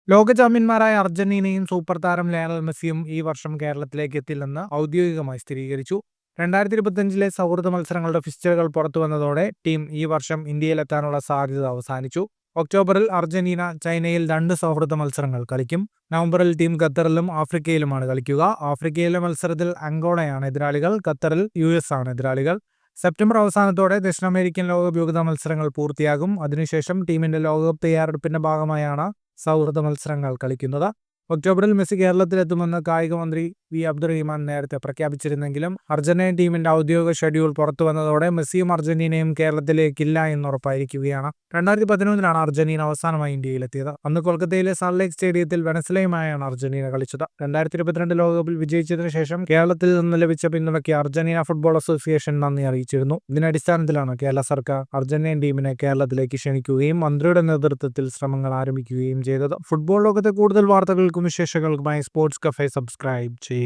ലോക ചാമ്പ്യന്മാരായ അർജന്റീനയും സൂപ്പർ താരം ലയണൽ മെസ്സിയും ഈ വർഷം കേരളത്തിലേക്ക് എത്തില്ലെന്ന് ഔദ്യോഗികമായി സ്ഥിരീകരിച്ചു. 2025 സൗഹൃദ മത്സരങ്ങളുടെ ഫിക്സ്ചറുകൾ പുറത്തുവന്നതോടെ ടീം ഈ വർഷം ഇന്ത്യയിലെത്താനുള്ള സാധ്യത അവസാനിച്ചു. ഒക്ടോബറിൽ അർജന്റീന ചൈനയിൽ 2 സൗഹൃദ മത്സരങ്ങൾ കളിക്കും. നവംബറിൽ ടീം ഖത്തറിലും ആഫ്രിക്കയിലുമാണ് കളിക്കുക. ആഫ്രിക്കയിലെ മത്സരത്തിൽ അംഗോളയാണ് എതിരാളികൾ. ഖത്തറിൽ US ആണ് എതിരാളികൾ. സെപ്റ്റംബർ അവസാനത്തോടെ ദക്ഷിണാമേരിക്കൻ ലോകകപ്പ് യോഗ്യതാ മത്സരങ്ങൾ പൂർത്തിയാകും. അതിനുശേഷം ടീമിന്റെ ലോകകപ്പ് തയ്യാറെടുപ്പിന്റെ ഭാഗമായാണ് സൗഹൃദ മത്സരങ്ങൾ കളിക്കുന്നത്. ഒക്ടോബറിൽ മെസ്സി കേരളത്തിലെത്തുമെന്ന് കായിക മന്ത്രി വി അബ്ദുറഹിമാൻ നേരത്തെ പ്രഖ്യാപിച്ചിരുന്നെങ്കിലും അർജന്റീന ടീമിന്റെ ഔദ്യോഗിക ഷെഡ്യൂൾ പുറത്തുവന്നതോടെ മെസ്സിയും അർജന്റീനയും കേരളത്തിലേക്കില്ല എന്നുറപ്പായിരിക്കുകയാണ്. 2011 അർജന്റീന അവസാനമായി ഇന്ത്യയിലെത്തിയത്. അന്ന് കൊൽക്കത്തയിലെ സൺ ലേക്ക് സ്റ്റേഡിയത്തിൽ വെനസ്വലയുമായാണ് അർജന്റീന കളിച്ചത്. 2022 ലോകകപ്പിൽ വിജയിച്ചതിനു ശേഷം കേരളത്തിൽ നിന്ന് ലഭിച്ച പിന്തുണയ്ക്ക് അർജന്റീന ഫുട്ബോൾ അസോസിയേഷൻ നന്ദി അറിയിച്ചിരുന്നു. ഇതിന്റെ അടിസ്ഥാനത്തിലാണ് കേരള സർക്കാർ അർജന്റീൻ ടീമിനെ കേരളത്തിലേക്ക് ക്ഷണിക്കുകയും മന്ത്രിയുടെ നേതൃത്വത്തിൽ ശ്രമങ്ങൾ ആരംഭിക്കുകയും ചെയ്തത്. ഫുട്ബോൾ ലോകത്തെ കൂടുതൽ വാർത്തകൾക്കും വിശേഷങ്ങൾക്കുമായി സ്പോർട്സ് കഫേ സബ്സ്ക്രൈബ് ചെയ്യുക.